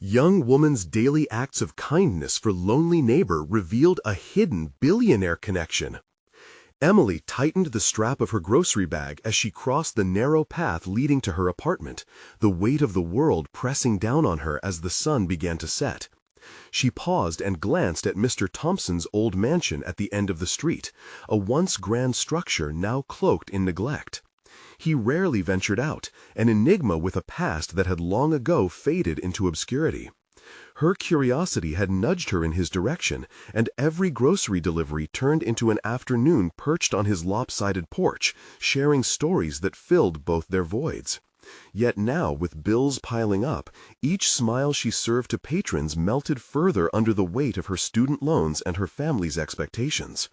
Young woman's daily acts of kindness for lonely neighbor revealed a hidden billionaire connection. Emily tightened the strap of her grocery bag as she crossed the narrow path leading to her apartment, the weight of the world pressing down on her as the sun began to set. She paused and glanced at Mr. Thompson's old mansion at the end of the street, a once grand structure now cloaked in neglect. He rarely ventured out, an enigma with a past that had long ago faded into obscurity. Her curiosity had nudged her in his direction, and every grocery delivery turned into an afternoon perched on his lopsided porch, sharing stories that filled both their voids. Yet now, with bills piling up, each smile she served to patrons melted further under the weight of her student loans and her family's expectations.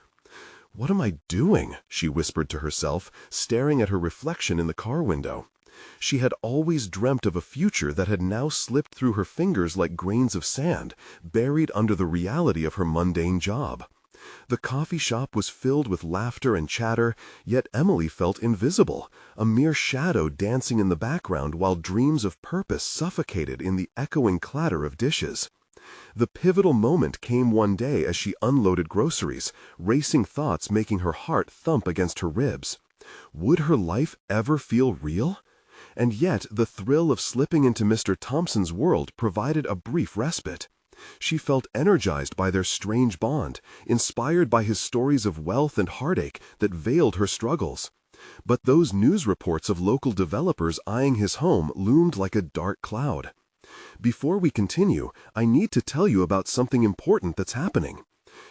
"What am I doing?" she whispered to herself, staring at her reflection in the car window. She had always dreamt of a future that had now slipped through her fingers like grains of sand, buried under the reality of her mundane job. The coffee shop was filled with laughter and chatter, yet Emily felt invisible, a mere shadow dancing in the background while dreams of purpose suffocated in the echoing clatter of dishes. The pivotal moment came one day as she unloaded groceries, racing thoughts making her heart thump against her ribs. Would her life ever feel real? And yet the thrill of slipping into Mr. Thompson's world provided a brief respite. She felt energized by their strange bond, inspired by his stories of wealth and heartache that veiled her struggles. But those news reports of local developers eyeing his home loomed like a dark cloud. Before we continue, I need to tell you about something important that's happening.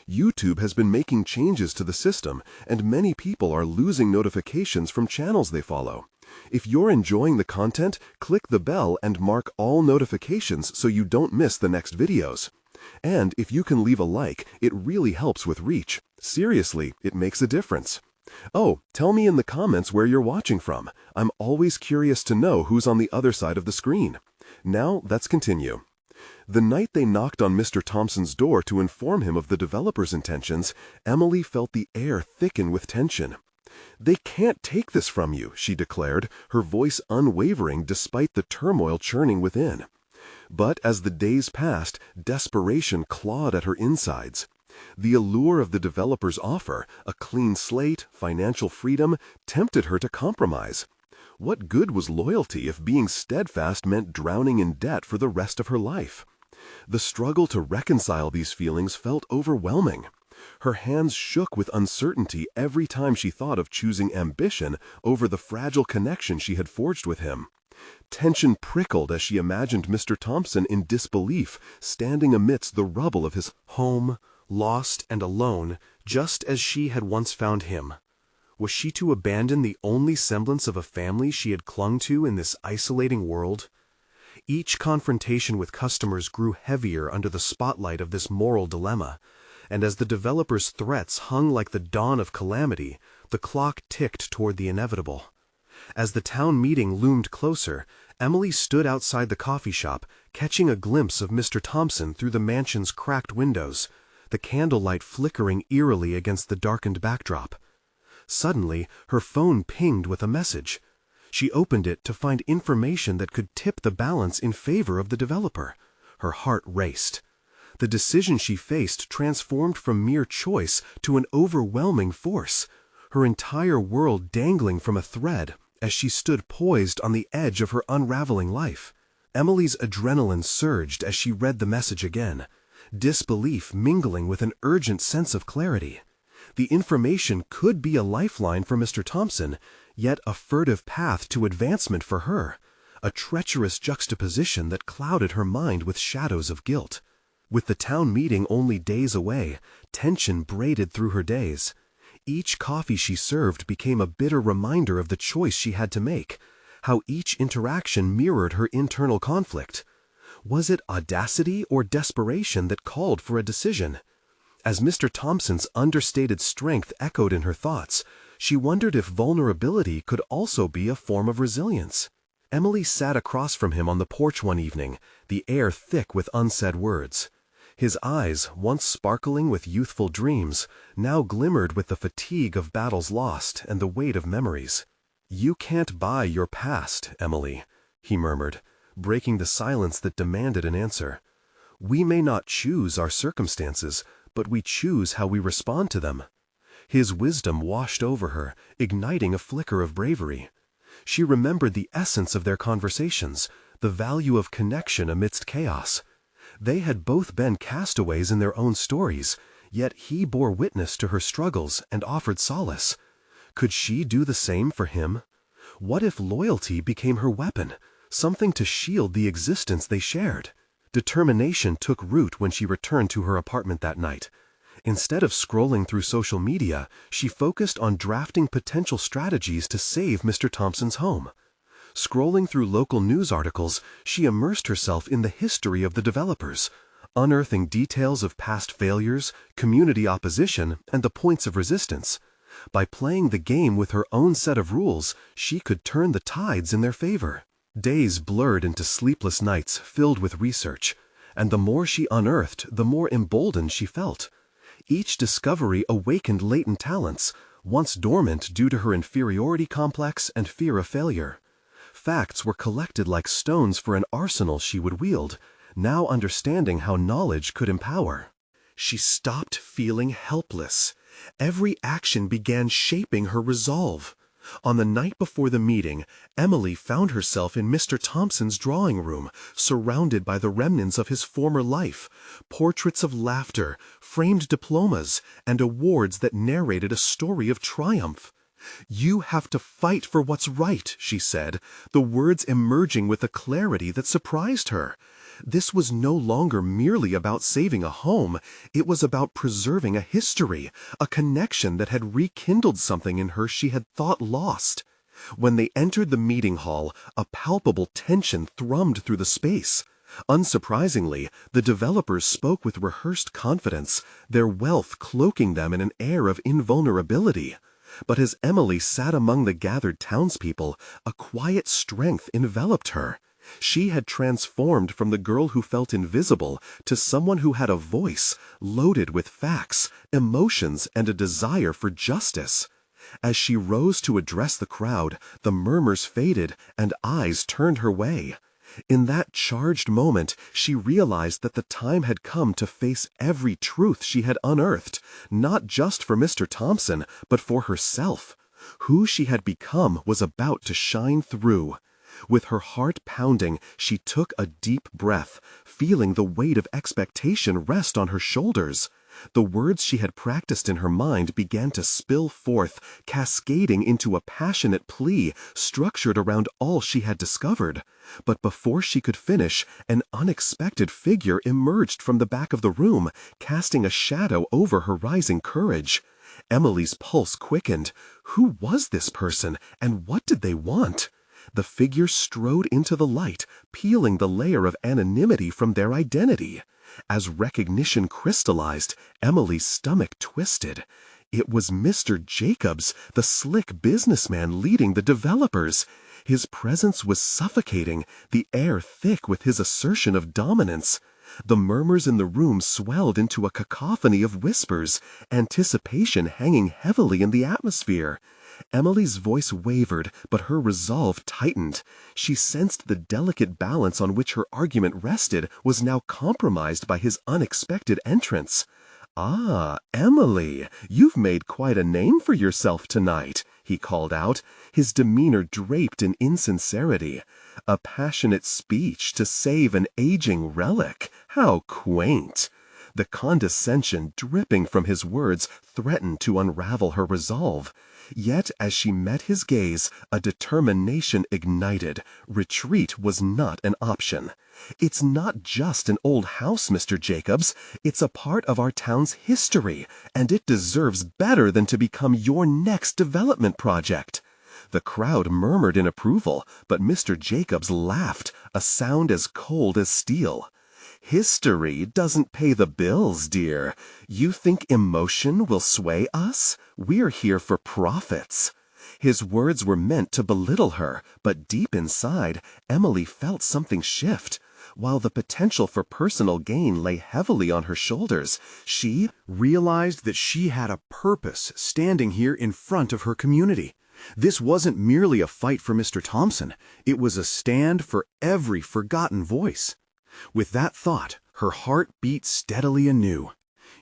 YouTube has been making changes to the system, and many people are losing notifications from channels they follow. If you're enjoying the content, click the bell and mark all notifications so you don't miss the next videos. And if you can leave a like, it really helps with reach. Seriously, it makes a difference. Oh, tell me in the comments where you're watching from. I'm always curious to know who's on the other side of the screen. Now, let's continue. The night they knocked on Mr. Thompson's door to inform him of the developer's intentions, Emily felt the air thicken with tension. "They can't take this from you," she declared, her voice unwavering despite the turmoil churning within. But as the days passed, desperation clawed at her insides. The allure of the developer's offer, a clean slate, financial freedom, tempted her to compromise. What good was loyalty if being steadfast meant drowning in debt for the rest of her life? The struggle to reconcile these feelings felt overwhelming. Her hands shook with uncertainty every time she thought of choosing ambition over the fragile connection she had forged with him. Tension prickled as she imagined Mr. Thompson in disbelief, standing amidst the rubble of his home, lost and alone, just as she had once found him. Was she to abandon the only semblance of a family she had clung to in this isolating world? Each confrontation with customers grew heavier under the spotlight of this moral dilemma, and as the developer's threats hung like the dawn of calamity, the clock ticked toward the inevitable. As the town meeting loomed closer, Emily stood outside the coffee shop, catching a glimpse of Mr. Thompson through the mansion's cracked windows, the candlelight flickering eerily against the darkened backdrop. Suddenly, her phone pinged with a message. She opened it to find information that could tip the balance in favor of the developer. Her heart raced. The decision she faced transformed from mere choice to an overwhelming force, her entire world dangling from a thread as she stood poised on the edge of her unraveling life. Emily's adrenaline surged as she read the message again, disbelief mingling with an urgent sense of clarity. The information could be a lifeline for Mr. Thompson, yet a furtive path to advancement for her, a treacherous juxtaposition that clouded her mind with shadows of guilt. With the town meeting only days away, tension braided through her days. Each coffee she served became a bitter reminder of the choice she had to make, how each interaction mirrored her internal conflict. Was it audacity or desperation that called for a decision? As Mr. Thompson's understated strength echoed in her thoughts, she wondered if vulnerability could also be a form of resilience. Emily sat across from him on the porch one evening, the air thick with unsaid words. His eyes, once sparkling with youthful dreams, now glimmered with the fatigue of battles lost and the weight of memories. "You can't buy your past, Emily," he murmured, breaking the silence that demanded an answer. We may not choose our circumstances, but we choose how we respond to them. His wisdom washed over her, igniting a flicker of bravery. She remembered the essence of their conversations, the value of connection amidst chaos. They had both been castaways in their own stories, yet he bore witness to her struggles and offered solace. Could she do the same for him? What if loyalty became her weapon, something to shield the existence they shared? Determination took root when she returned to her apartment that night. Instead of scrolling through social media, she focused on drafting potential strategies to save Mr. Thompson's home. Scrolling through local news articles, she immersed herself in the history of the developers, unearthing details of past failures, community opposition, and the points of resistance. By playing the game with her own set of rules, she could turn the tides in their favor. Days blurred into sleepless nights filled with research, and the more she unearthed, the more emboldened she felt. Each discovery awakened latent talents, once dormant due to her inferiority complex and fear of failure. Facts were collected like stones for an arsenal she would wield, now understanding how knowledge could empower. She stopped feeling helpless. Every action began shaping her resolve. On the night before the meeting, Emily found herself in Mr. Thompson's drawing room, surrounded by the remnants of his former life, portraits of laughter, framed diplomas, and awards that narrated a story of triumph. "You have to fight for what's right," she said, the words emerging with a clarity that surprised her. This was no longer merely about saving a home, it was about preserving a history, a connection that had rekindled something in her she had thought lost. When they entered the meeting hall, a palpable tension thrummed through the space. Unsurprisingly, the developers spoke with rehearsed confidence, their wealth cloaking them in an air of invulnerability. But as Emily sat among the gathered townspeople, a quiet strength enveloped her. She had transformed from the girl who felt invisible to someone who had a voice, loaded with facts, emotions, and a desire for justice. As she rose to address the crowd, the murmurs faded and eyes turned her way. In that charged moment, she realized that the time had come to face every truth she had unearthed, not just for Mr. Thompson, but for herself. Who she had become was about to shine through. With her heart pounding, she took a deep breath, feeling the weight of expectation rest on her shoulders. The words she had practiced in her mind began to spill forth, cascading into a passionate plea structured around all she had discovered. But before she could finish, an unexpected figure emerged from the back of the room, casting a shadow over her rising courage. Emily's pulse quickened. Who was this person, and what did they want? The figure strode into the light, peeling the layer of anonymity from their identity. As recognition crystallized, Emily's stomach twisted. It was Mr. Jacobs, the slick businessman leading the developers. His presence was suffocating, the air thick with his assertion of dominance. The murmurs in the room swelled into a cacophony of whispers, anticipation hanging heavily in the atmosphere. Emily's voice wavered, but her resolve tightened. She sensed the delicate balance on which her argument rested was now compromised by his unexpected entrance. "Ah, Emily, you've made quite a name for yourself tonight," he called out, his demeanor draped in insincerity. "A passionate speech to save an aging relic. How quaint!" The condescension dripping from his words threatened to unravel her resolve. Yet as she met his gaze, a determination ignited. Retreat was not an option. "It's not just an old house, Mr. Jacobs. It's a part of our town's history, and it deserves better than to become your next development project." The crowd murmured in approval, but Mr. Jacobs laughed, a sound as cold as steel. "History doesn't pay the bills, dear. You think emotion will sway us? We're here for profits." His words were meant to belittle her, but deep inside, Emily felt something shift. While the potential for personal gain lay heavily on her shoulders, she realized that she had a purpose standing here in front of her community. This wasn't merely a fight for Mr. Thompson, it was a stand for every forgotten voice. With that thought, her heart beat steadily anew.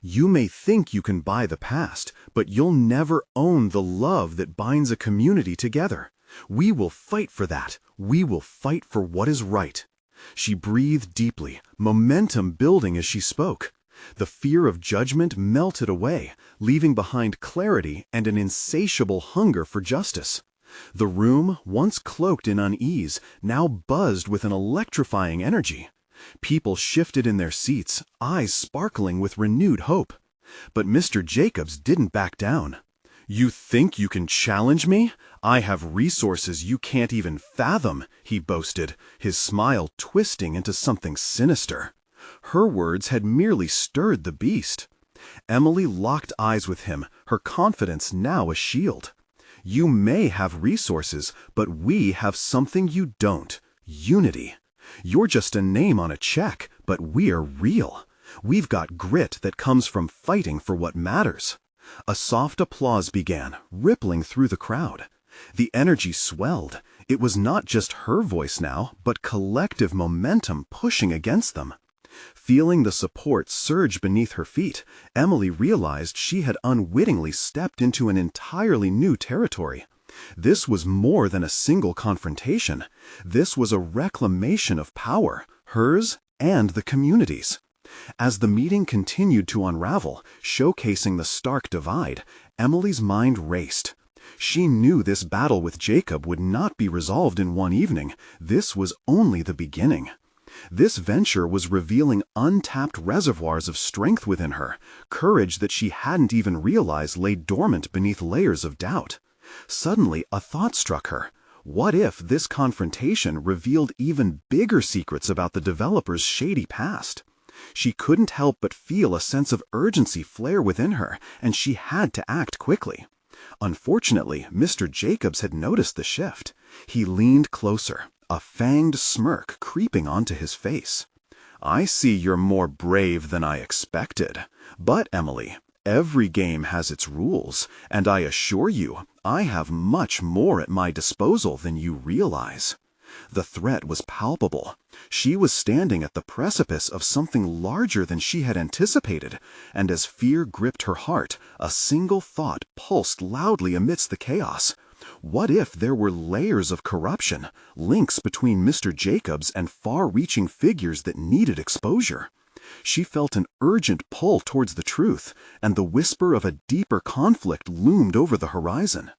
You may think you can buy the past, but you'll never own the love that binds a community together. We will fight for that. We will fight for what is right. She breathed deeply, momentum building as she spoke. The fear of judgment melted away, leaving behind clarity and an insatiable hunger for justice. The room, once cloaked in unease, now buzzed with an electrifying energy. People shifted in their seats, eyes sparkling with renewed hope. But Mr. Jacobs didn't back down. "You think you can challenge me? I have resources you can't even fathom," he boasted, his smile twisting into something sinister. Her words had merely stirred the beast. Emily locked eyes with him, her confidence now a shield. "You may have resources, but we have something you don't: unity. You're just a name on a check, but we're real. We've got grit that comes from fighting for what matters." A soft applause began, rippling through the crowd. The energy swelled. It was not just her voice now, but collective momentum pushing against them. Feeling the support surge beneath her feet, Emily realized she had unwittingly stepped into an entirely new territory. This was more than a single confrontation. This was a reclamation of power, hers and the community's. As the meeting continued to unravel, showcasing the stark divide, Emily's mind raced. She knew this battle with Jacob would not be resolved in one evening. This was only the beginning. This venture was revealing untapped reservoirs of strength within her, courage that she hadn't even realized lay dormant beneath layers of doubt. Suddenly, a thought struck her. What if this confrontation revealed even bigger secrets about the developer's shady past? She couldn't help but feel a sense of urgency flare within her, and she had to act quickly. Unfortunately, Mr. Jacobs had noticed the shift. He leaned closer, a fanged smirk creeping onto his face. "I see you're more brave than I expected. But, Emily, every game has its rules, and I assure you, I have much more at my disposal than you realize." The threat was palpable. She was standing at the precipice of something larger than she had anticipated, and as fear gripped her heart, a single thought pulsed loudly amidst the chaos. What if there were layers of corruption, links between Mr. Jacobs and far-reaching figures that needed exposure? She felt an urgent pull towards the truth, and the whisper of a deeper conflict loomed over the horizon.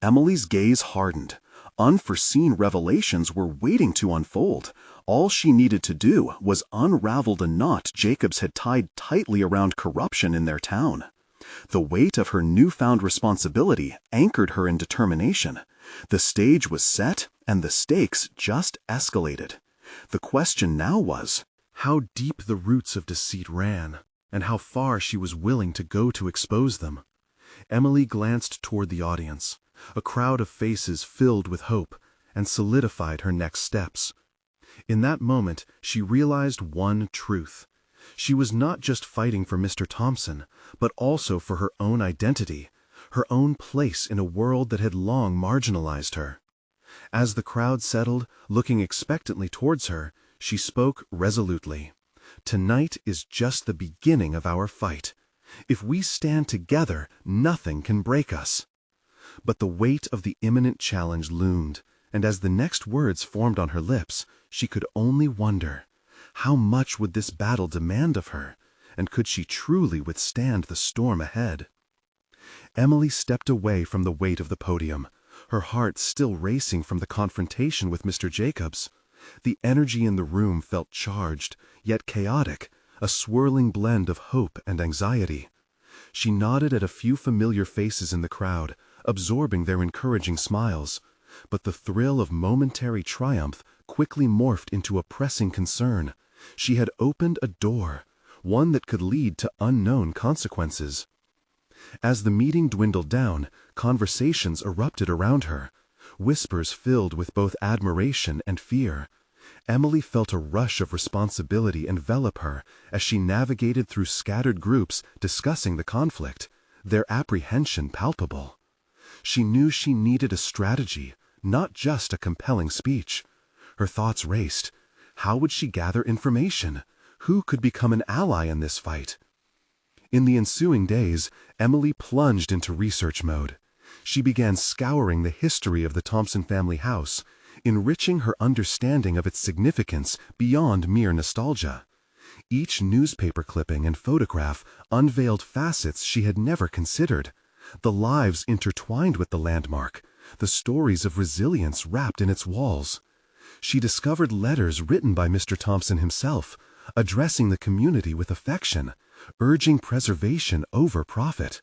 Emily's gaze hardened. Unforeseen revelations were waiting to unfold. All she needed to do was unravel the knot Jacobs had tied tightly around corruption in their town. The weight of her newfound responsibility anchored her in determination. The stage was set, and the stakes just escalated. The question now was, how deep the roots of deceit ran, and how far she was willing to go to expose them. Emily glanced toward the audience. A crowd of faces filled with hope, and solidified her next steps. In that moment, she realized one truth. She was not just fighting for Mr. Thompson, but also for her own identity, her own place in a world that had long marginalized her. As the crowd settled, looking expectantly towards her, she spoke resolutely. "Tonight is just the beginning of our fight. If we stand together, nothing can break us." But the weight of the imminent challenge loomed, and as the next words formed on her lips, she could only wonder, how much would this battle demand of her, and could she truly withstand the storm ahead? Emily stepped away from the weight of the podium, her heart still racing from the confrontation with Mr. Jacobs. The energy in the room felt charged, yet chaotic, a swirling blend of hope and anxiety. She nodded at a few familiar faces in the crowd, absorbing their encouraging smiles, but the thrill of momentary triumph quickly morphed into a pressing concern. She had opened a door, one that could lead to unknown consequences. As the meeting dwindled down, conversations erupted around her, whispers filled with both admiration and fear. Emily felt a rush of responsibility envelop her as she navigated through scattered groups discussing the conflict, their apprehension palpable. She knew she needed a strategy, not just a compelling speech. Her thoughts raced. How would she gather information? Who could become an ally in this fight? In the ensuing days, Emily plunged into research mode. She began scouring the history of the Thompson family house, enriching her understanding of its significance beyond mere nostalgia. Each newspaper clipping and photograph unveiled facets she had never considered. The lives intertwined with the landmark, the stories of resilience wrapped in its walls. She discovered letters written by Mr. Thompson himself, addressing the community with affection, urging preservation over profit.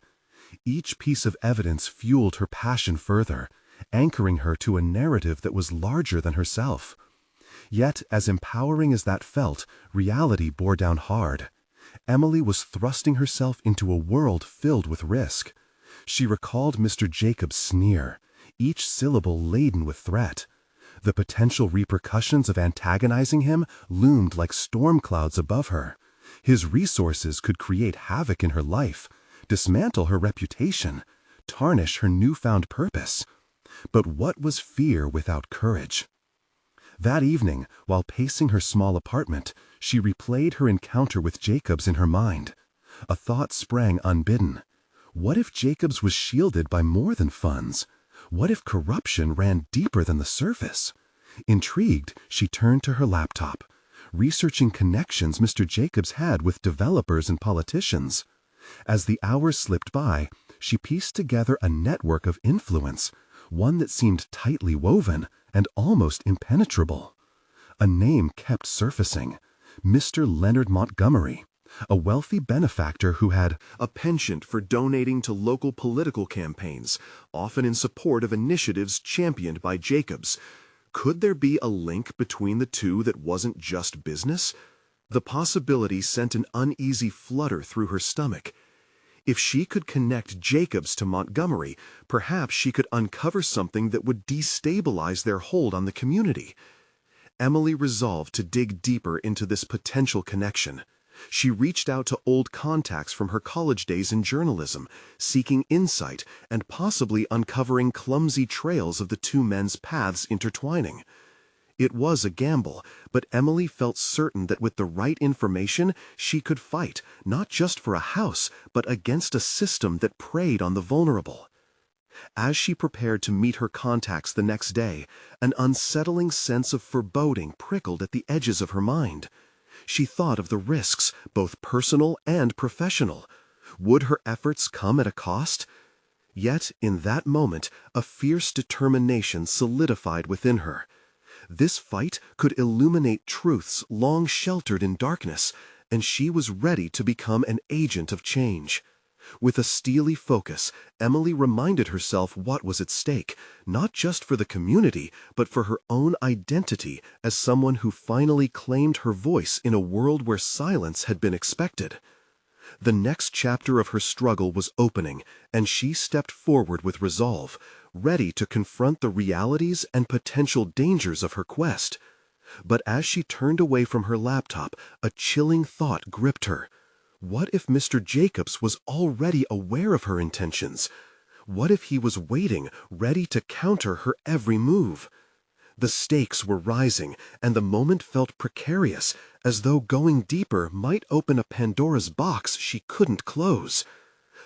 Each piece of evidence fueled her passion further, anchoring her to a narrative that was larger than herself. Yet, as empowering as that felt, reality bore down hard. Emily was thrusting herself into a world filled with risk. She recalled Mr. Jacob's sneer, each syllable laden with threat. The potential repercussions of antagonizing him loomed like storm clouds above her. His resources could create havoc in her life, dismantle her reputation, tarnish her newfound purpose. But what was fear without courage? That evening, while pacing her small apartment, she replayed her encounter with Jacobs in her mind. A thought sprang unbidden. What if Jacobs was shielded by more than funds? What if corruption ran deeper than the surface? Intrigued, she turned to her laptop, researching connections Mr. Jacobs had with developers and politicians. As the hours slipped by, she pieced together a network of influence, one that seemed tightly woven and almost impenetrable. A name kept surfacing: Mr. Leonard Montgomery, a wealthy benefactor who had a penchant for donating to local political campaigns, often in support of initiatives championed by Jacobs. Could there be a link between the two that wasn't just business? The possibility sent an uneasy flutter through her stomach. If she could connect Jacobs to Montgomery, perhaps she could uncover something that would destabilize their hold on the community. Emily resolved to dig deeper into this potential connection. She reached out to old contacts from her college days in journalism, seeking insight and possibly uncovering clumsy trails of the two men's paths intertwining. It was a gamble, but Emily felt certain that with the right information, she could fight, not just for a house, but against a system that preyed on the vulnerable. As she prepared to meet her contacts the next day, an unsettling sense of foreboding prickled at the edges of her mind. She thought of the risks, both personal and professional. Would her efforts come at a cost? Yet, in that moment, a fierce determination solidified within her. This fight could illuminate truths long sheltered in darkness, and she was ready to become an agent of change. With a steely focus, Emily reminded herself what was at stake, not just for the community, but for her own identity as someone who finally claimed her voice in a world where silence had been expected. The next chapter of her struggle was opening, and she stepped forward with resolve, ready to confront the realities and potential dangers of her quest. But as she turned away from her laptop, a chilling thought gripped her. What if Mr. Jacobs was already aware of her intentions? What if he was waiting, ready to counter her every move? The stakes were rising, and the moment felt precarious, as though going deeper might open a Pandora's box she couldn't close.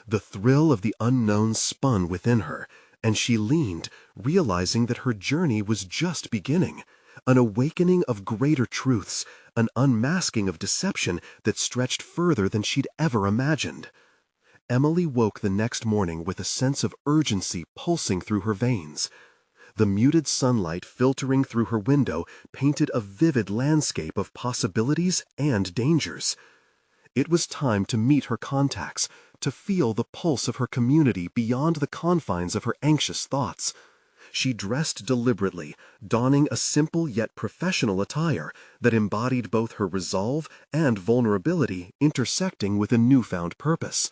The thrill of the unknown spun within her, and she leaned, realizing that her journey was just beginning. An awakening of greater truths, an unmasking of deception that stretched further than she'd ever imagined. Emily woke the next morning with a sense of urgency pulsing through her veins. The muted sunlight filtering through her window painted a vivid landscape of possibilities and dangers. It was time to meet her contacts, to feel the pulse of her community beyond the confines of her anxious thoughts. She dressed deliberately, donning a simple yet professional attire that embodied both her resolve and vulnerability intersecting with a newfound purpose.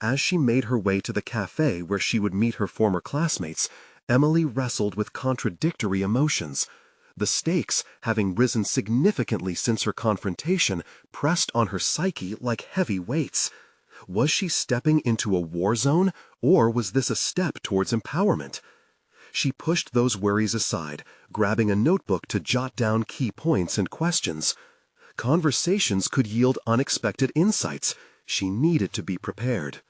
As she made her way to the cafe where she would meet her former classmates, Emily wrestled with contradictory emotions. The stakes, having risen significantly since her confrontation, pressed on her psyche like heavy weights. Was she stepping into a war zone, or was this a step towards empowerment? She pushed those worries aside, grabbing a notebook to jot down key points and questions. Conversations could yield unexpected insights. She needed to be prepared.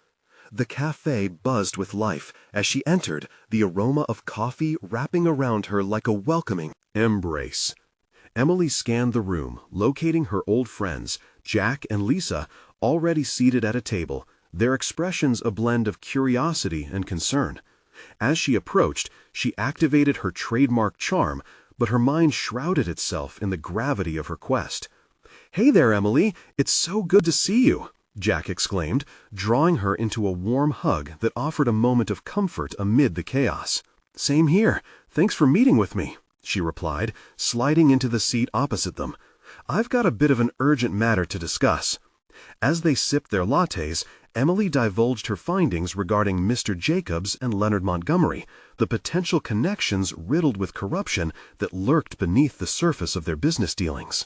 The cafe buzzed with life as she entered, the aroma of coffee wrapping around her like a welcoming embrace. Emily scanned the room, locating her old friends, Jack and Lisa, already seated at a table, their expressions a blend of curiosity and concern. As she approached, she activated her trademark charm, but her mind shrouded itself in the gravity of her quest. "Hey there, Emily! It's so good to see you!" Jack exclaimed, drawing her into a warm hug that offered a moment of comfort amid the chaos. "Same here. Thanks for meeting with me," she replied, sliding into the seat opposite them. "I've got a bit of an urgent matter to discuss." As they sipped their lattes, Emily divulged her findings regarding Mr. Jacobs and Leonard Montgomery, the potential connections riddled with corruption that lurked beneath the surface of their business dealings.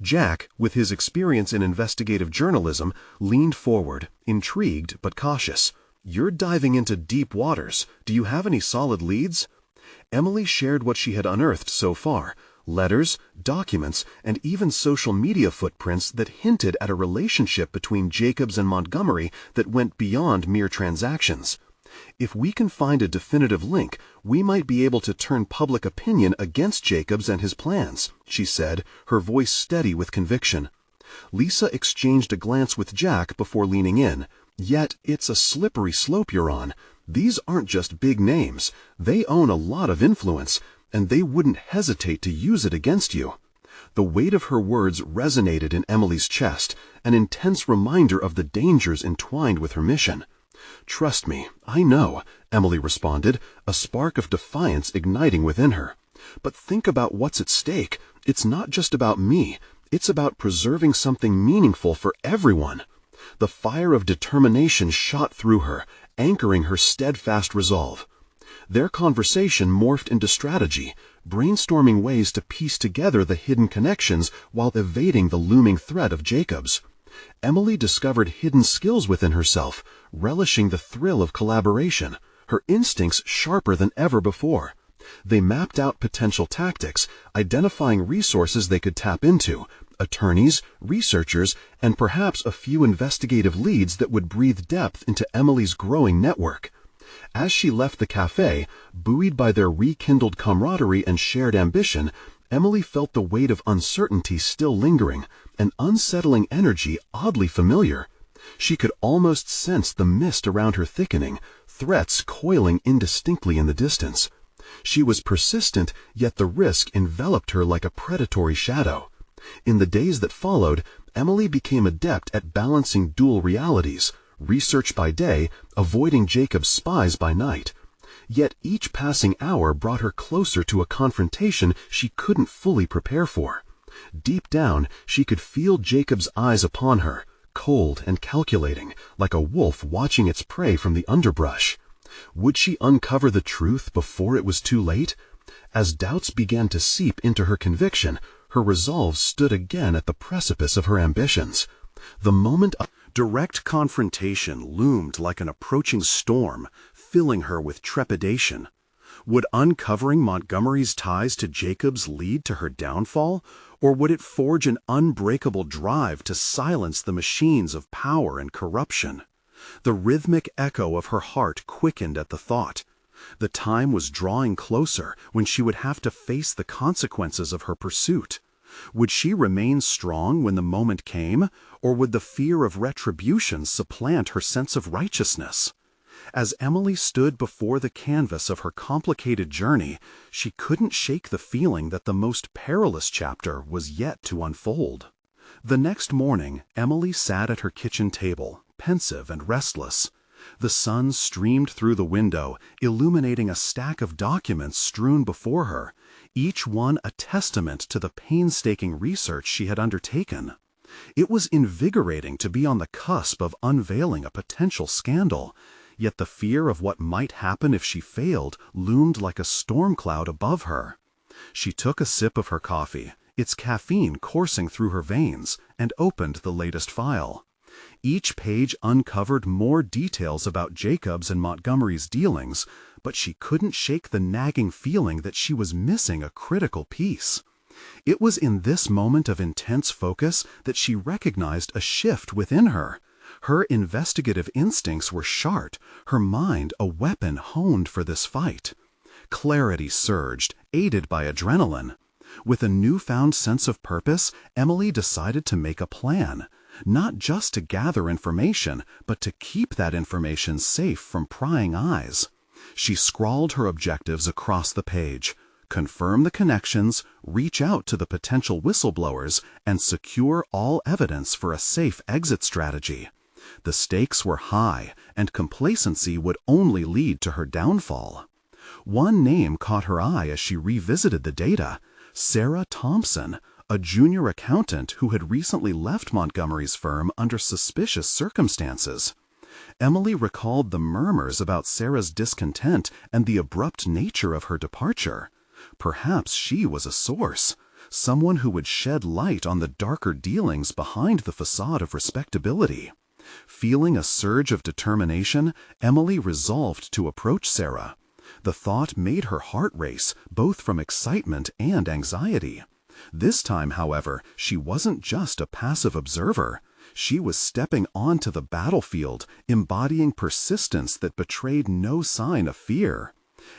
Jack, with his experience in investigative journalism, leaned forward, intrigued but cautious. "You're diving into deep waters. Do you have any solid leads?" Emily shared what she had unearthed so far: letters, documents, and even social media footprints that hinted at a relationship between Jacobs and Montgomery that went beyond mere transactions. "If we can find a definitive link, we might be able to turn public opinion against Jacobs and his plans," she said, her voice steady with conviction. Lisa exchanged a glance with Jack before leaning in. "Yet it's a slippery slope you're on. These aren't just big names. They own a lot of influence, and they wouldn't hesitate to use it against you." The weight of her words resonated in Emily's chest, an intense reminder of the dangers entwined with her mission. "Trust me, I know," Emily responded, a spark of defiance igniting within her. "But think about what's at stake. It's not just about me. It's about preserving something meaningful for everyone." The fire of determination shot through her, anchoring her steadfast resolve. Their conversation morphed into strategy, brainstorming ways to piece together the hidden connections while evading the looming threat of Jacobs. Emily discovered hidden skills within herself, relishing the thrill of collaboration, her instincts sharper than ever before. They mapped out potential tactics, identifying resources they could tap into: attorneys, researchers, and perhaps a few investigative leads that would breathe depth into Emily's growing network. As she left the cafe, buoyed by their rekindled camaraderie and shared ambition, Emily felt the weight of uncertainty still lingering, an unsettling energy oddly familiar. She could almost sense the mist around her thickening, threats coiling indistinctly in the distance. She was persistent, yet the risk enveloped her like a predatory shadow. In the days that followed, Emily became adept at balancing dual realities: research by day, avoiding Jacob's spies by night. Yet each passing hour brought her closer to a confrontation she couldn't fully prepare for. Deep down, she could feel Jacob's eyes upon her, cold and calculating, like a wolf watching its prey from the underbrush. Would she uncover the truth before it was too late? As doubts began to seep into her conviction, her resolve stood again at the precipice of her ambitions. The moment of direct confrontation loomed like an approaching storm, filling her with trepidation. Would uncovering Montgomery's ties to Jacobs lead to her downfall, or would it forge an unbreakable drive to silence the machines of power and corruption? The rhythmic echo of her heart quickened at the thought. The time was drawing closer when she would have to face the consequences of her pursuit. Would she remain strong when the moment came, or would the fear of retribution supplant her sense of righteousness? As Emily stood before the canvas of her complicated journey, she couldn't shake the feeling that the most perilous chapter was yet to unfold. The next morning, Emily sat at her kitchen table, pensive and restless. The sun streamed through the window, illuminating a stack of documents strewn before her, each one a testament to the painstaking research she had undertaken. It was invigorating to be on the cusp of unveiling a potential scandal, yet the fear of what might happen if she failed loomed like a storm cloud above her. She took a sip of her coffee, its caffeine coursing through her veins, and opened the latest file. Each page uncovered more details about Jacobs and Montgomery's dealings, but she couldn't shake the nagging feeling that she was missing a critical piece. It was in this moment of intense focus that she recognized a shift within her. Her investigative instincts were sharp, her mind a weapon honed for this fight. Clarity surged, aided by adrenaline. With a newfound sense of purpose, Emily decided to make a plan. Not just to gather information, but to keep that information safe from prying eyes. She scrawled her objectives across the page. Confirm the connections, reach out to the potential whistleblowers, and secure all evidence for a safe exit strategy. The stakes were high, and complacency would only lead to her downfall. One name caught her eye as she revisited the data: Sarah Thompson, a junior accountant who had recently left Montgomery's firm under suspicious circumstances. Emily recalled the murmurs about Sarah's discontent and the abrupt nature of her departure. Perhaps she was a source, someone who would shed light on the darker dealings behind the facade of respectability. Feeling a surge of determination, Emily resolved to approach Sarah. The thought made her heart race, both from excitement and anxiety. This time, however, she wasn't just a passive observer. She was stepping onto the battlefield, embodying persistence that betrayed no sign of fear.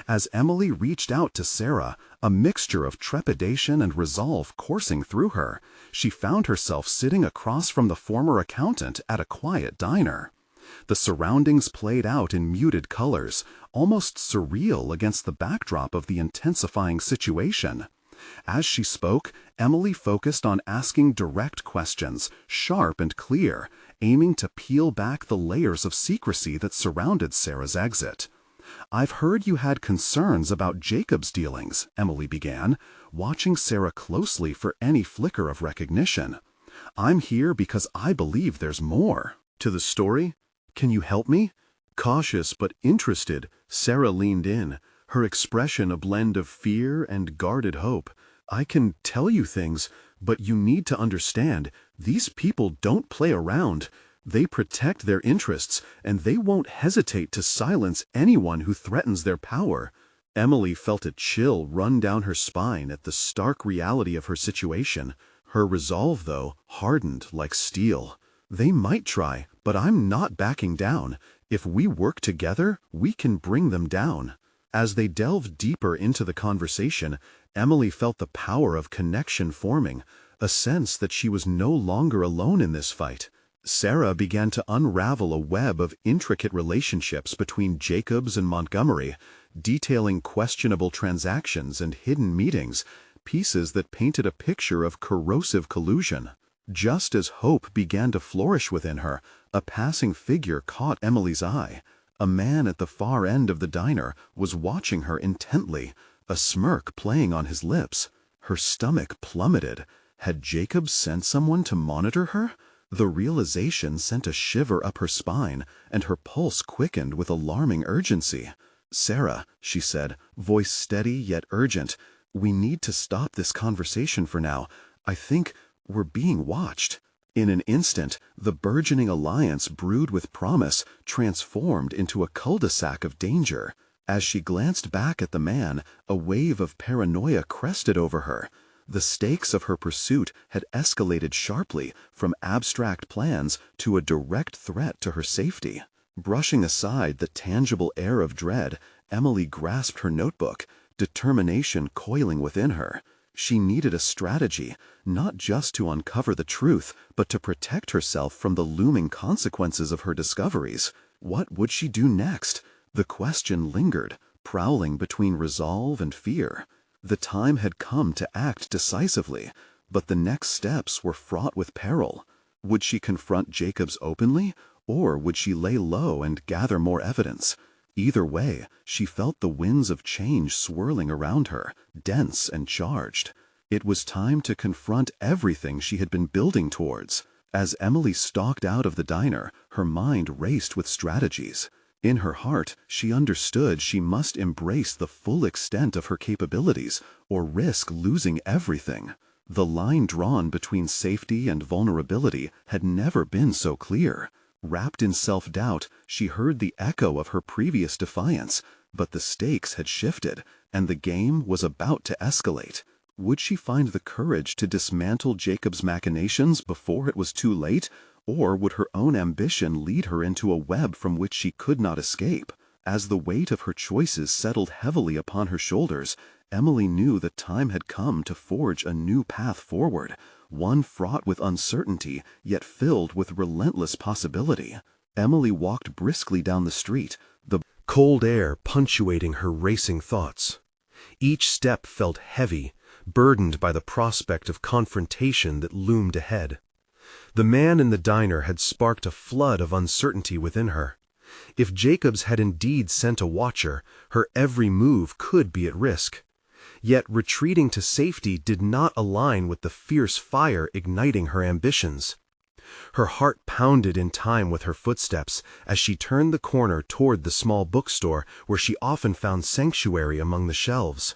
As Emily reached out to Sarah, a mixture of trepidation and resolve coursing through her, she found herself sitting across from the former accountant at a quiet diner. The surroundings played out in muted colors, almost surreal against the backdrop of the intensifying situation. As she spoke, Emily focused on asking direct questions, sharp and clear, aiming to peel back the layers of secrecy that surrounded Sarah's exit. "I've heard you had concerns about Jacob's dealings," Emily began, watching Sarah closely for any flicker of recognition. "I'm here because I believe there's more to the story. Can you help me?" Cautious but interested, Sarah leaned in, her expression a blend of fear and guarded hope. "I can tell you things, but you need to understand, these people don't play around. They protect their interests, and they won't hesitate to silence anyone who threatens their power." Emily felt a chill run down her spine at the stark reality of her situation. Her resolve, though, hardened like steel. "They might try, but I'm not backing down. If we work together, we can bring them down." As they delved deeper into the conversation, Emily felt the power of connection forming, a sense that she was no longer alone in this fight. Sarah began to unravel a web of intricate relationships between Jacobs and Montgomery, detailing questionable transactions and hidden meetings, pieces that painted a picture of corrosive collusion. Just as hope began to flourish within her, a passing figure caught Emily's eye. A man at the far end of the diner was watching her intently, a smirk playing on his lips. Her stomach plummeted. Had Jacob sent someone to monitor her? The realization sent a shiver up her spine, and her pulse quickened with alarming urgency. "Sarah," she said, voice steady yet urgent, "we need to stop this conversation for now. I think we're being watched." In an instant, the burgeoning alliance brewed with promise transformed into a cul-de-sac of danger. As she glanced back at the man, a wave of paranoia crested over her. The stakes of her pursuit had escalated sharply from abstract plans to a direct threat to her safety. Brushing aside the tangible air of dread, Emily grasped her notebook, determination coiling within her. She needed a strategy, not just to uncover the truth, but to protect herself from the looming consequences of her discoveries. What would she do next? The question lingered, prowling between resolve and fear. The time had come to act decisively, but the next steps were fraught with peril. Would she confront Jacobs openly, or would she lay low and gather more evidence? Either way, she felt the winds of change swirling around her, dense and charged. It was time to confront everything she had been building towards. As Emily stalked out of the diner, her mind raced with strategies. In her heart, she understood she must embrace the full extent of her capabilities or risk losing everything. The line drawn between safety and vulnerability had never been so clear. Wrapped in self-doubt, she heard the echo of her previous defiance, but the stakes had shifted, and the game was about to escalate. Would she find the courage to dismantle Jacob's machinations before it was too late, or would her own ambition lead her into a web from which she could not escape? As the weight of her choices settled heavily upon her shoulders, Emily knew that time had come to forge a new path forward, one fraught with uncertainty, yet filled with relentless possibility. Emily walked briskly down the street, the cold air punctuating her racing thoughts. Each step felt heavy, burdened by the prospect of confrontation that loomed ahead. The man in the diner had sparked a flood of uncertainty within her. If Jacobs had indeed sent a watcher, her every move could be at risk. Yet retreating to safety did not align with the fierce fire igniting her ambitions. Her heart pounded in time with her footsteps as she turned the corner toward the small bookstore where she often found sanctuary among the shelves.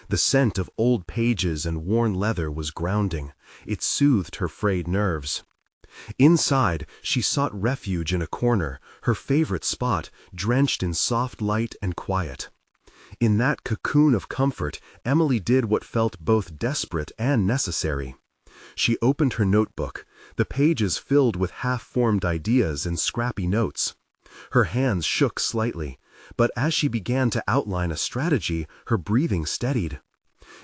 The scent of old pages and worn leather was grounding. It soothed her frayed nerves. Inside, she sought refuge in a corner, her favorite spot, drenched in soft light and quiet. In that cocoon of comfort, Emily did what felt both desperate and necessary. She opened her notebook, the pages filled with half-formed ideas and scrappy notes. Her hands shook slightly, but as she began to outline a strategy, her breathing steadied.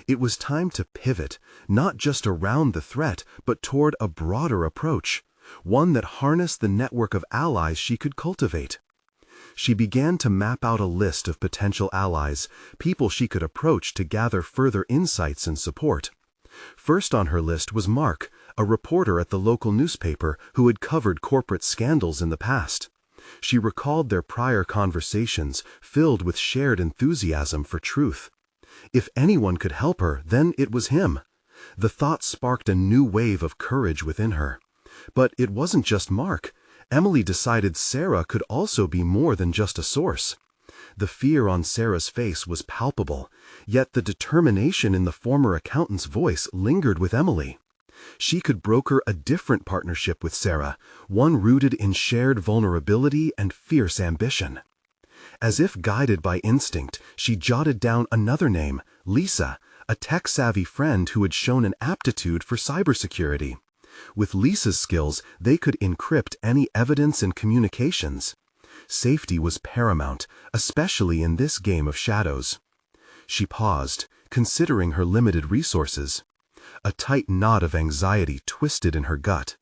It was time to pivot, not just around the threat, but toward a broader approach, one that harnessed the network of allies she could cultivate. She began to map out a list of potential allies, people she could approach to gather further insights and support. First on her list was Mark, a reporter at the local newspaper who had covered corporate scandals in the past. She recalled their prior conversations, filled with shared enthusiasm for truth. If anyone could help her, then it was him. The thought sparked a new wave of courage within her. But it wasn't just Mark. Emily decided Sarah could also be more than just a source. The fear on Sarah's face was palpable, yet the determination in the former accountant's voice lingered with Emily. She could broker a different partnership with Sarah, one rooted in shared vulnerability and fierce ambition. As if guided by instinct, she jotted down another name, Lisa, a tech-savvy friend who had shown an aptitude for cybersecurity. With Lisa's skills, they could encrypt any evidence and communications. Safety was paramount, especially in this game of shadows. She paused, considering her limited resources. A tight knot of anxiety twisted in her gut.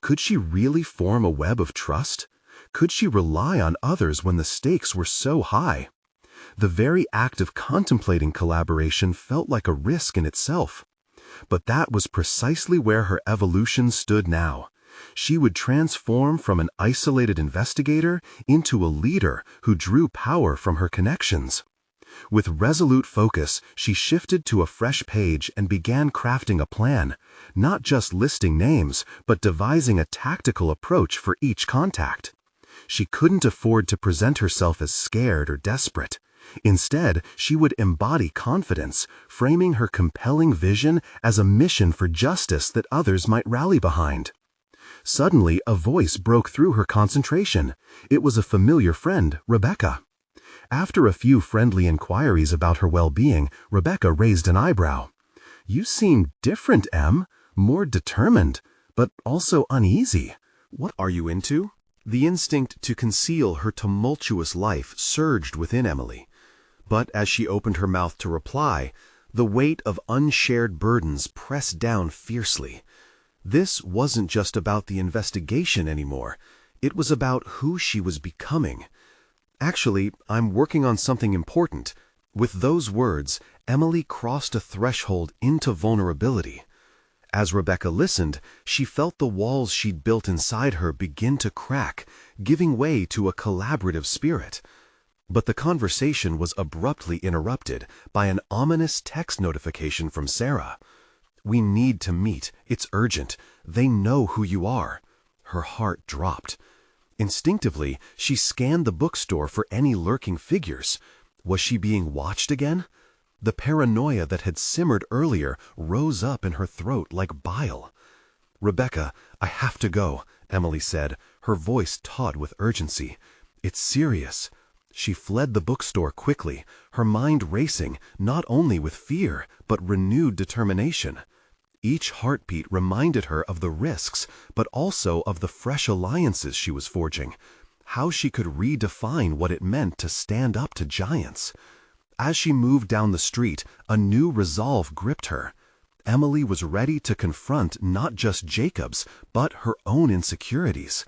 Could she really form a web of trust? Could she rely on others when the stakes were so high? The very act of contemplating collaboration felt like a risk in itself. But that was precisely where her evolution stood now. She would transform from an isolated investigator into a leader who drew power from her connections. With resolute focus, she shifted to a fresh page and began crafting a plan, not just listing names, but devising a tactical approach for each contact. She couldn't afford to present herself as scared or desperate. Instead, she would embody confidence, framing her compelling vision as a mission for justice that others might rally behind. Suddenly, a voice broke through her concentration. It was a familiar friend, Rebecca. After a few friendly inquiries about her well-being, Rebecca raised an eyebrow. "You seem different, Em. More determined, but also uneasy. What are you into?" The instinct to conceal her tumultuous life surged within Emily. But as she opened her mouth to reply, the weight of unshared burdens pressed down fiercely. This wasn't just about the investigation anymore. It was about who she was becoming. "Actually, I'm working on something important." With those words, Emily crossed a threshold into vulnerability. As Rebecca listened, she felt the walls she'd built inside her begin to crack, giving way to a collaborative spirit. But the conversation was abruptly interrupted by an ominous text notification from Sarah. "We need to meet. It's urgent. They know who you are." Her heart dropped. Instinctively, she scanned the bookstore for any lurking figures. Was she being watched again? The paranoia that had simmered earlier rose up in her throat like bile. "Rebecca, I have to go," Emily said, her voice taut with urgency. "It's serious." She fled the bookstore quickly, her mind racing not only with fear, but renewed determination. Each heartbeat reminded her of the risks, but also of the fresh alliances she was forging, how she could redefine what it meant to stand up to giants. As she moved down the street, a new resolve gripped her. Emily was ready to confront not just Jacob's, but her own insecurities.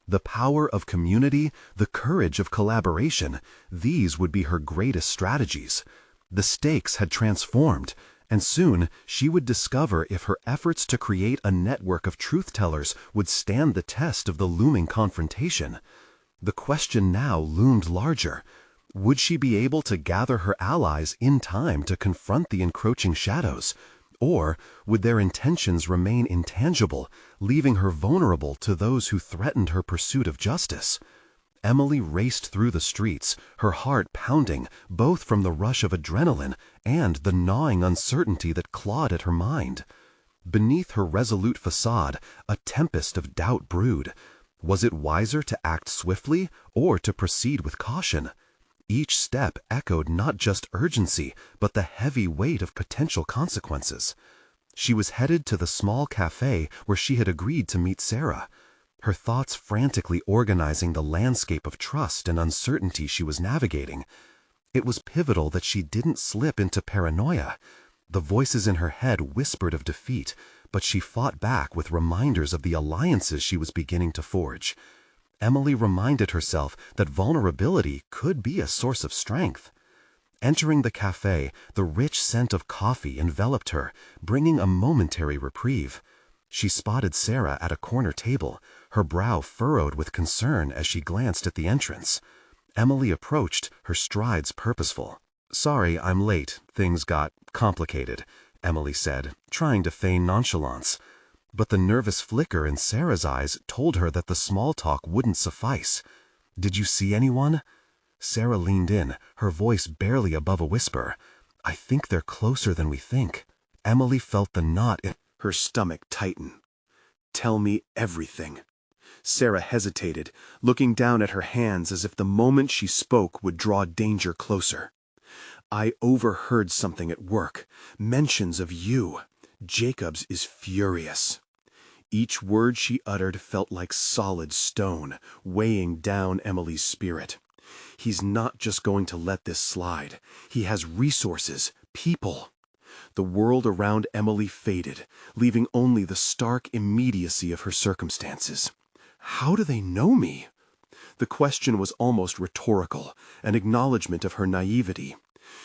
The power of community, the courage of collaboration, these would be her greatest strategies. The stakes had transformed, and soon she would discover if her efforts to create a network of truth-tellers would stand the test of the looming confrontation. The question now loomed larger. Would she be able to gather her allies in time to confront the encroaching shadows? Or would their intentions remain intangible, leaving her vulnerable to those who threatened her pursuit of justice? Emily raced through the streets, her heart pounding both from the rush of adrenaline and the gnawing uncertainty that clawed at her mind. Beneath her resolute facade, a tempest of doubt brewed. Was it wiser to act swiftly or to proceed with caution? Each step echoed not just urgency, but the heavy weight of potential consequences. She was headed to the small cafe where she had agreed to meet Sarah, her thoughts frantically organizing the landscape of trust and uncertainty she was navigating. It was pivotal that she didn't slip into paranoia. The voices in her head whispered of defeat, but she fought back with reminders of the alliances she was beginning to forge. Emily reminded herself that vulnerability could be a source of strength. Entering the cafe, the rich scent of coffee enveloped her, bringing a momentary reprieve. She spotted Sarah at a corner table, her brow furrowed with concern as she glanced at the entrance. Emily approached, her strides purposeful. "Sorry, I'm late. Things got complicated," Emily said, trying to feign nonchalance. But the nervous flicker in Sarah's eyes told her that the small talk wouldn't suffice. "Did you see anyone?" Sarah leaned in, her voice barely above a whisper. "I think they're closer than we think." Emily felt the knot in her stomach tighten. "Tell me everything." Sarah hesitated, looking down at her hands as if the moment she spoke would draw danger closer. "I overheard something at work. Mentions of you. Jacobs is furious." Each word she uttered felt like solid stone, weighing down Emily's spirit. "He's not just going to let this slide. He has resources, people." The world around Emily faded, leaving only the stark immediacy of her circumstances. "How do they know me?" The question was almost rhetorical, an acknowledgement of her naivety.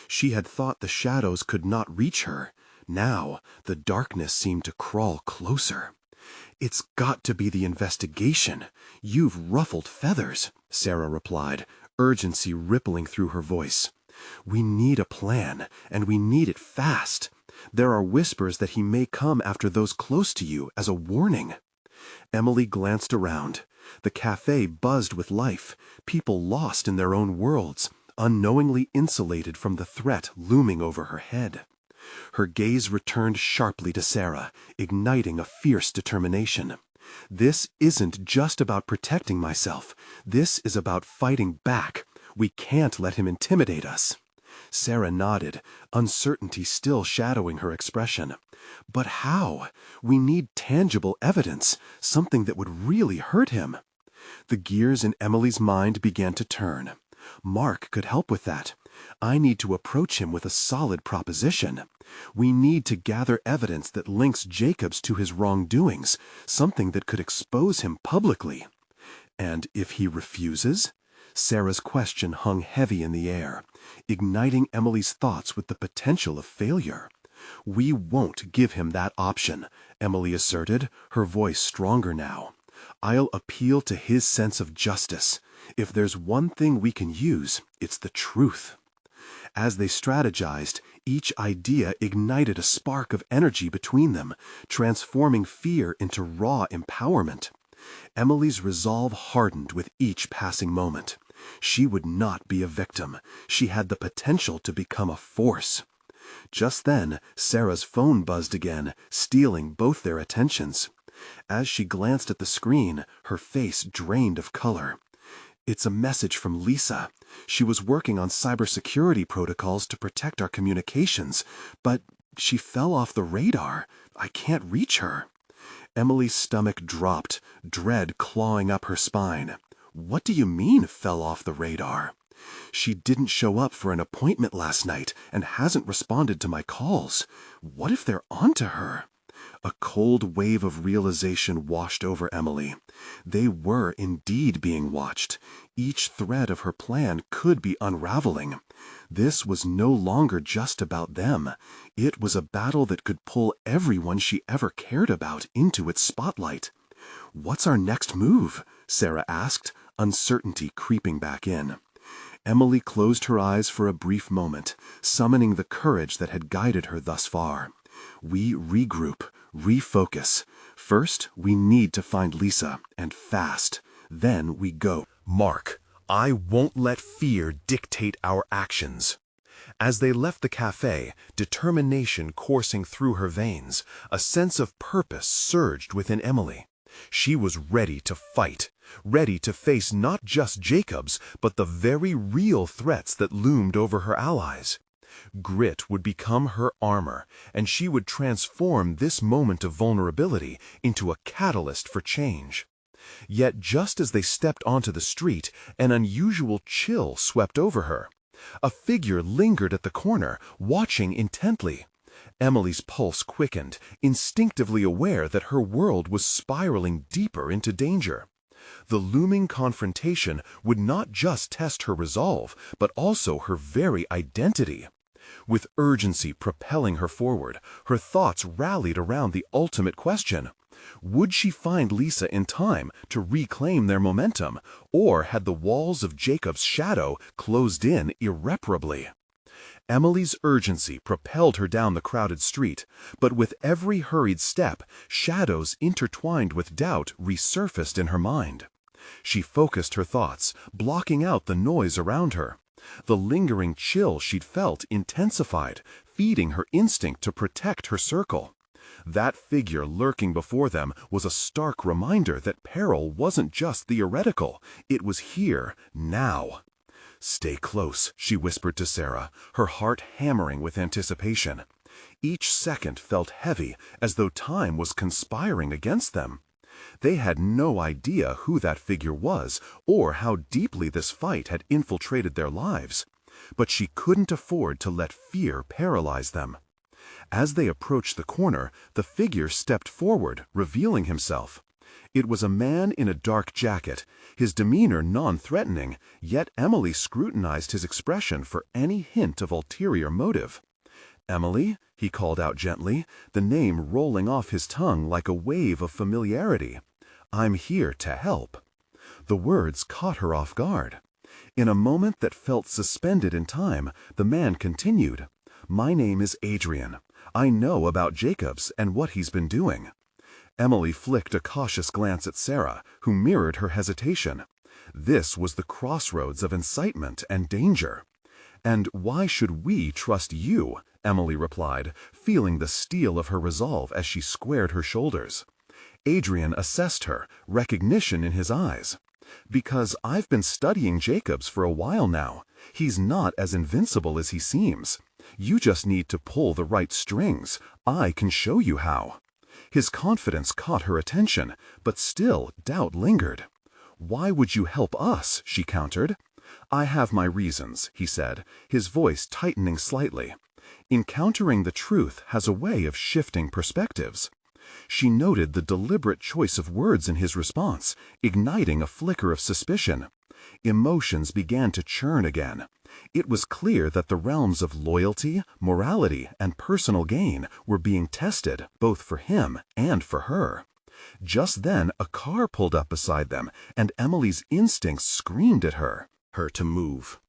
She had thought the shadows could not reach her. Now, the darkness seemed to crawl closer. "It's got to be the investigation. You've ruffled feathers," Sarah replied, urgency rippling through her voice. "We need a plan, and we need it fast. There are whispers that he may come after those close to you as a warning." Emily glanced around. The cafe buzzed with life, people lost in their own worlds, unknowingly insulated from the threat looming over her head. Her gaze returned sharply to Sarah, igniting a fierce determination. "This isn't just about protecting myself. This is about fighting back. We can't let him intimidate us." Sarah nodded, uncertainty still shadowing her expression. "But how? We need tangible evidence, something that would really hurt him." The gears in Emily's mind began to turn. "Mark could help with that. I need to approach him with a solid proposition. We need to gather evidence that links Jacobs to his wrongdoings, something that could expose him publicly." "And if he refuses?" Sarah's question hung heavy in the air, igniting Emily's thoughts with the potential of failure. "We won't give him that option," Emily asserted, her voice stronger now. "I'll appeal to his sense of justice. If there's one thing we can use, it's the truth." As they strategized, each idea ignited a spark of energy between them, transforming fear into raw empowerment. Emily's resolve hardened with each passing moment. She would not be a victim. She had the potential to become a force. Just then, Sarah's phone buzzed again, stealing both their attentions. As she glanced at the screen, her face drained of color. It's a message from Lisa. She was working on cybersecurity protocols to protect our communications, but she fell off the radar. I can't reach her. Emily's stomach dropped, dread clawing up her spine. What do you mean, fell off the radar? She didn't show up for an appointment last night and hasn't responded to my calls. What if they're onto her? A cold wave of realization washed over Emily. They were indeed being watched. Each thread of her plan could be unraveling. This was no longer just about them. It was a battle that could pull everyone she ever cared about into its spotlight. "What's our next move?" Sarah asked, uncertainty creeping back in. Emily closed her eyes for a brief moment, summoning the courage that had guided her thus far. "We regroup, refocus. First, we need to find Lisa, and fast. Then we go." Mark, I won't let fear dictate our actions. As they left the cafe, determination coursing through her veins, a sense of purpose surged within Emily. She was ready to fight, ready to face not just Jacobs, but the very real threats that loomed over her allies. Grit would become her armor, and she would transform this moment of vulnerability into a catalyst for change. Yet just as they stepped onto the street, an unusual chill swept over her. A figure lingered at the corner, watching intently. Emily's pulse quickened, instinctively aware that her world was spiraling deeper into danger. The looming confrontation would not just test her resolve, but also her very identity. With urgency propelling her forward, her thoughts rallied around the ultimate question. Would she find Lisa in time to reclaim their momentum, or had the walls of Jacob's shadow closed in irreparably? Emily's urgency propelled her down the crowded street, but with every hurried step, shadows intertwined with doubt resurfaced in her mind. She focused her thoughts, blocking out the noise around her. The lingering chill she'd felt intensified, feeding her instinct to protect her circle. That figure lurking before them was a stark reminder that peril wasn't just theoretical, it was here, now. "Stay close," she whispered to Sarah, her heart hammering with anticipation. Each second felt heavy, as though time was conspiring against them. They had no idea who that figure was, or how deeply this fight had infiltrated their lives. But she couldn't afford to let fear paralyze them. As they approached the corner, the figure stepped forward, revealing himself. It was a man in a dark jacket, his demeanor non-threatening, yet Emily scrutinized his expression for any hint of ulterior motive. "Emily," he called out gently, the name rolling off his tongue like a wave of familiarity. "I'm here to help." The words caught her off guard. In a moment that felt suspended in time, the man continued, "My name is Adrian. I know about Jacobs and what he's been doing." Emily flicked a cautious glance at Sarah, who mirrored her hesitation. This was the crossroads of incitement and danger. "And why should we trust you?" Emily replied, feeling the steel of her resolve as she squared her shoulders. Adrian assessed her, recognition in his eyes. "Because I've been studying Jacobs for a while now. He's not as invincible as he seems. You just need to pull the right strings. I can show you how." His confidence caught her attention, but still doubt lingered. "Why would you help us?" she countered. "I have my reasons," he said, his voice tightening slightly. Encountering the truth has a way of shifting perspectives. She noted the deliberate choice of words in his response, igniting a flicker of suspicion. Emotions began to churn again. It was clear that the realms of loyalty, morality, and personal gain were being tested, both for him and for her. Just then, a car pulled up beside them, and Emily's instincts screamed at her to move.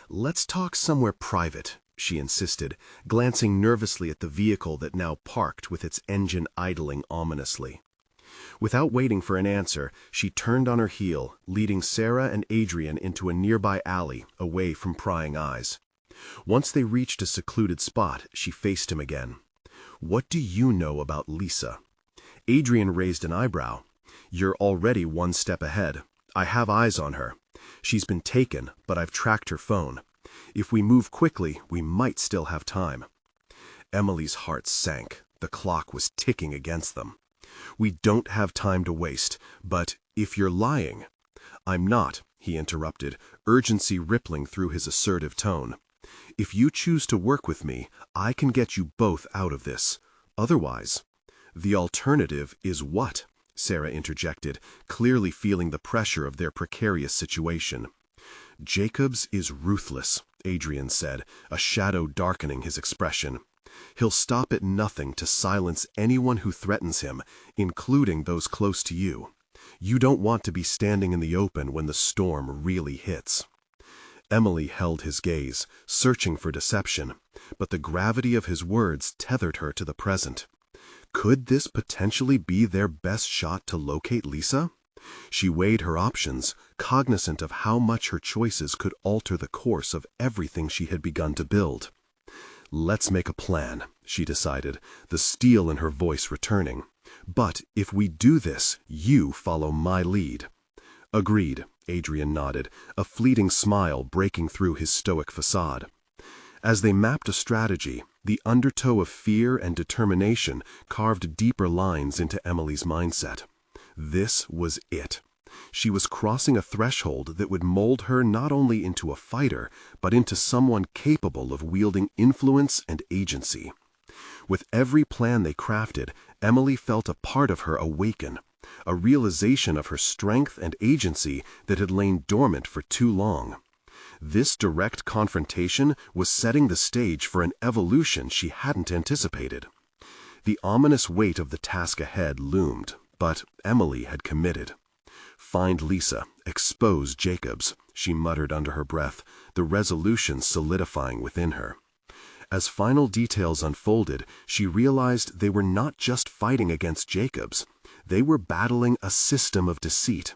"Let's talk somewhere private," she insisted, glancing nervously at the vehicle that now parked with its engine idling ominously. Without waiting for an answer, she turned on her heel, leading Sarah and Adrian into a nearby alley, away from prying eyes. Once they reached a secluded spot, she faced him again. "What do you know about Lisa?" Adrian raised an eyebrow. "You're already one step ahead. I have eyes on her. She's been taken, but I've tracked her phone. If we move quickly, we might still have time." Emily's heart sank. The clock was ticking against them. "We don't have time to waste, but if you're lying—" "I'm not," he interrupted, urgency rippling through his assertive tone. "If you choose to work with me, I can get you both out of this. Otherwise—" "The alternative is what?" Sarah interjected, clearly feeling the pressure of their precarious situation. "Jacobs is ruthless," Adrian said, a shadow darkening his expression. "He'll stop at nothing to silence anyone who threatens him, including those close to you. You don't want to be standing in the open when the storm really hits." Emily held his gaze, searching for deception, but the gravity of his words tethered her to the present. Could this potentially be their best shot to locate Lisa? She weighed her options, cognizant of how much her choices could alter the course of everything she had begun to build. "Let's make a plan," she decided, the steel in her voice returning. "But if we do this, you follow my lead." "Agreed," Adrian nodded, a fleeting smile breaking through his stoic facade. As they mapped a strategy, the undertow of fear and determination carved deeper lines into Emily's mindset. This was it. She was crossing a threshold that would mold her not only into a fighter, but into someone capable of wielding influence and agency. With every plan they crafted, Emily felt a part of her awaken, a realization of her strength and agency that had lain dormant for too long. This direct confrontation was setting the stage for an evolution she hadn't anticipated. The ominous weight of the task ahead loomed, but Emily had committed. "Find Lisa, expose Jacobs," she muttered under her breath, the resolution solidifying within her. As final details unfolded, she realized they were not just fighting against Jacobs. They were battling a system of deceit,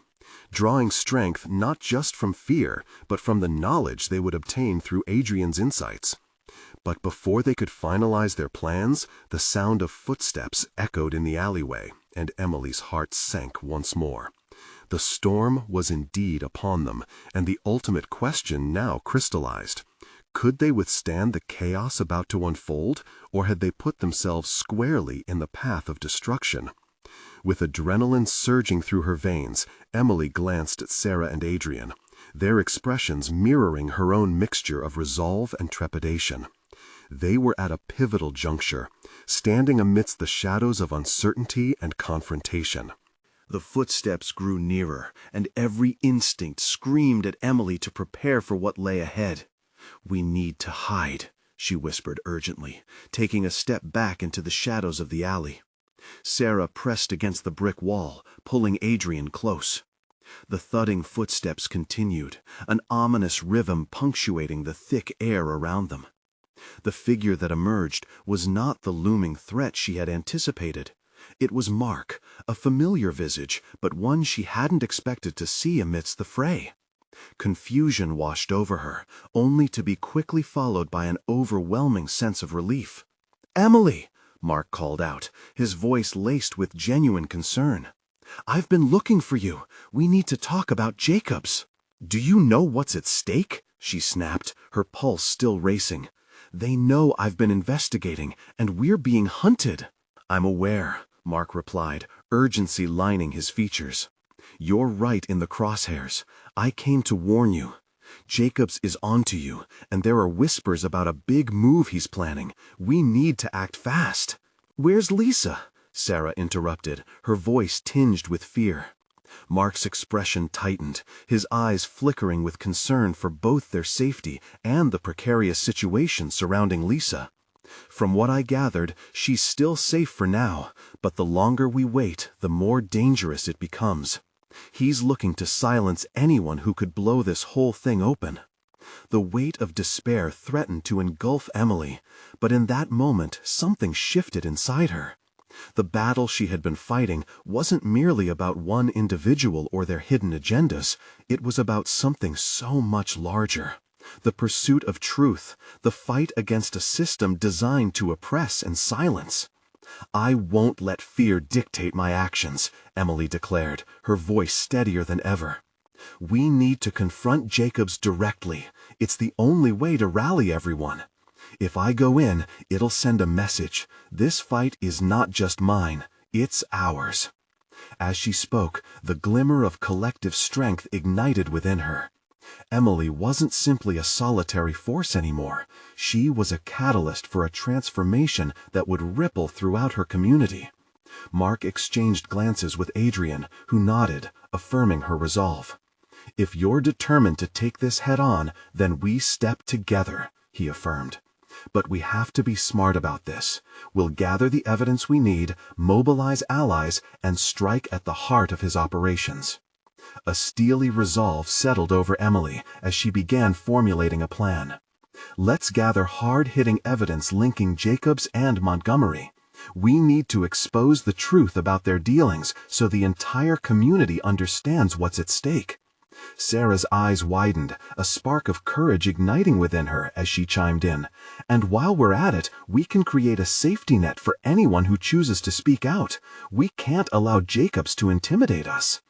drawing strength not just from fear, but from the knowledge they would obtain through Adrian's insights. But before they could finalize their plans, the sound of footsteps echoed in the alleyway, and Emily's heart sank once more. The storm was indeed upon them, and the ultimate question now crystallized. Could they withstand the chaos about to unfold, or had they put themselves squarely in the path of destruction? With adrenaline surging through her veins, Emily glanced at Sarah and Adrian, their expressions mirroring her own mixture of resolve and trepidation. They were at a pivotal juncture, standing amidst the shadows of uncertainty and confrontation. The footsteps grew nearer, and every instinct screamed at Emily to prepare for what lay ahead. "We need to hide," she whispered urgently, taking a step back into the shadows of the alley. Sarah pressed against the brick wall, pulling Adrian close. The thudding footsteps continued, an ominous rhythm punctuating the thick air around them. The figure that emerged was not the looming threat she had anticipated. It was Mark, a familiar visage, but one she hadn't expected to see amidst the fray. Confusion washed over her, only to be quickly followed by an overwhelming sense of relief. "Emily!" Mark called out, his voice laced with genuine concern. "I've been looking for you. We need to talk about Jacobs." "Do you know what's at stake?" she snapped, her pulse still racing. "They know I've been investigating, and we're being hunted." "I'm aware," Mark replied, urgency lining his features. "You're right in the crosshairs. I came to warn you. Jacobs is onto you, and there are whispers about a big move he's planning. We need to act fast." "Where's Lisa?" Sarah interrupted, her voice tinged with fear. Mark's expression tightened, his eyes flickering with concern for both their safety and the precarious situation surrounding Lisa. "From what I gathered, she's still safe for now, but the longer we wait, the more dangerous it becomes. He's looking to silence anyone who could blow this whole thing open." The weight of despair threatened to engulf Emily, but in that moment something shifted inside her. The battle she had been fighting wasn't merely about one individual or their hidden agendas. It was about something so much larger. The pursuit of truth, the fight against a system designed to oppress and silence. "I won't let fear dictate my actions," Emily declared, her voice steadier than ever. "We need to confront Jacobs directly. It's the only way to rally everyone. If I go in, it'll send a message. This fight is not just mine, it's ours." As she spoke, the glimmer of collective strength ignited within her. Emily wasn't simply a solitary force anymore. She was a catalyst for a transformation that would ripple throughout her community. Mark exchanged glances with Adrian, who nodded, affirming her resolve. "If you're determined to take this head-on, then we step together," he affirmed. "But we have to be smart about this. We'll gather the evidence we need, mobilize allies, and strike at the heart of his operations." A steely resolve settled over Emily as she began formulating a plan. "Let's gather hard-hitting evidence linking Jacobs and Montgomery. We need to expose the truth about their dealings so the entire community understands what's at stake." Sarah's eyes widened, a spark of courage igniting within her as she chimed in. "And while we're at it, we can create a safety net for anyone who chooses to speak out. We can't allow Jacobs to intimidate us."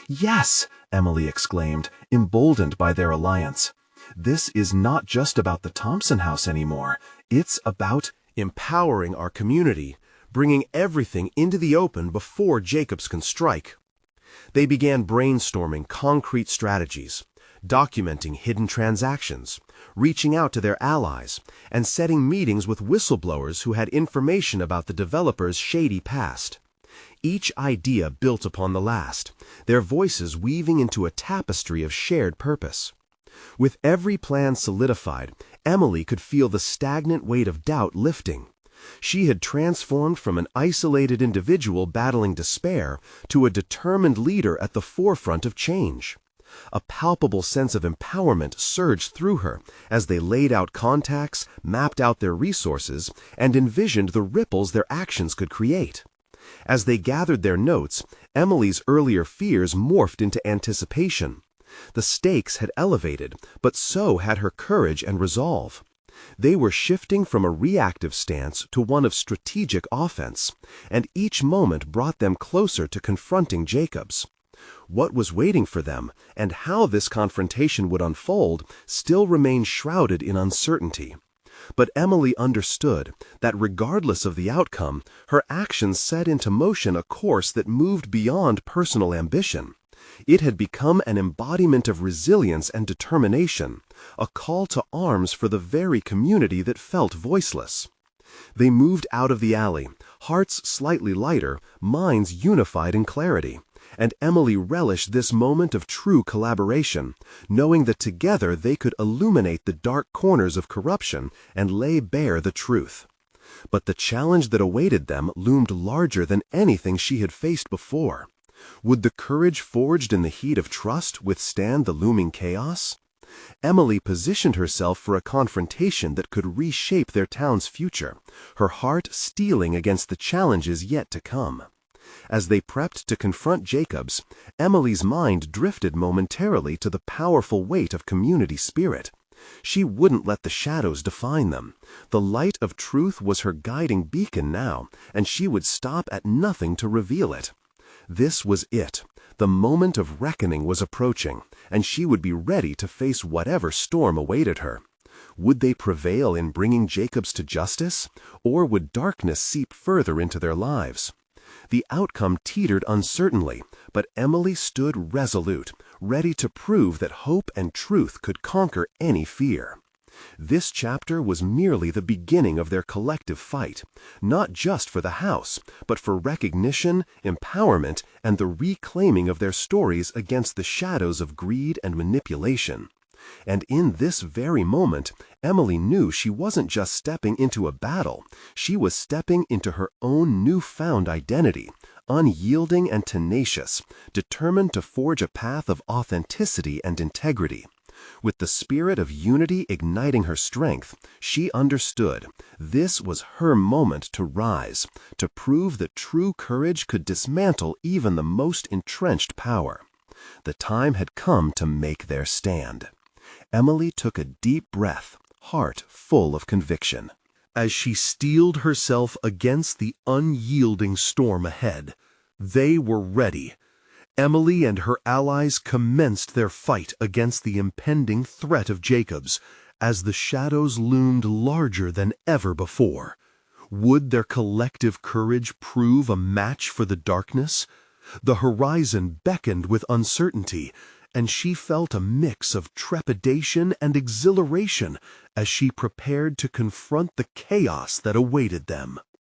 "Yes!" Emily exclaimed, emboldened by their alliance. "This is not just about the Thompson house anymore. It's about empowering our community, bringing everything into the open before Jacobs can strike." They began brainstorming concrete strategies, documenting hidden transactions, reaching out to their allies, and setting meetings with whistleblowers who had information about the developer's shady past. Each idea built upon the last, their voices weaving into a tapestry of shared purpose. With every plan solidified, Emily could feel the stagnant weight of doubt lifting. She had transformed from an isolated individual battling despair to a determined leader at the forefront of change. A palpable sense of empowerment surged through her as they laid out contacts, mapped out their resources, and envisioned the ripples their actions could create. As they gathered their notes, Emily's earlier fears morphed into anticipation. The stakes had elevated, but so had her courage and resolve. They were shifting from a reactive stance to one of strategic offense, and each moment brought them closer to confronting Jacobs. What was waiting for them, and how this confrontation would unfold, still remained shrouded in uncertainty. But Emily understood that regardless of the outcome, her actions set into motion a course that moved beyond personal ambition. It had become an embodiment of resilience and determination, a call to arms for the very community that felt voiceless. They moved out of the alley, hearts slightly lighter, minds unified in clarity, and Emily relished this moment of true collaboration, knowing that together they could illuminate the dark corners of corruption and lay bare the truth. But the challenge that awaited them loomed larger than anything she had faced before. Would the courage forged in the heat of trust withstand the looming chaos? Emily positioned herself for a confrontation that could reshape their town's future, her heart steeling against the challenges yet to come. As they prepped to confront Jacobs, Emily's mind drifted momentarily to the powerful weight of community spirit. She wouldn't let the shadows define them. The light of truth was her guiding beacon now, and she would stop at nothing to reveal it. This was it. The moment of reckoning was approaching, and she would be ready to face whatever storm awaited her. Would they prevail in bringing Jacobs to justice, or would darkness seep further into their lives? The outcome teetered uncertainly, but Emily stood resolute, ready to prove that hope and truth could conquer any fear. This chapter was merely the beginning of their collective fight, not just for the house, but for recognition, empowerment, and the reclaiming of their stories against the shadows of greed and manipulation. And in this very moment, Emily knew she wasn't just stepping into a battle, she was stepping into her own newfound identity, unyielding and tenacious, determined to forge a path of authenticity and integrity. With the spirit of unity igniting her strength, she understood this was her moment to rise, to prove that true courage could dismantle even the most entrenched power. The time had come to make their stand. Emily took a deep breath, heart full of conviction. As she steeled herself against the unyielding storm ahead, they were ready. Emily and her allies commenced their fight against the impending threat of Jacobs, as the shadows loomed larger than ever before. Would their collective courage prove a match for the darkness? The horizon beckoned with uncertainty, and she felt a mix of trepidation and exhilaration as she prepared to confront the chaos that awaited them.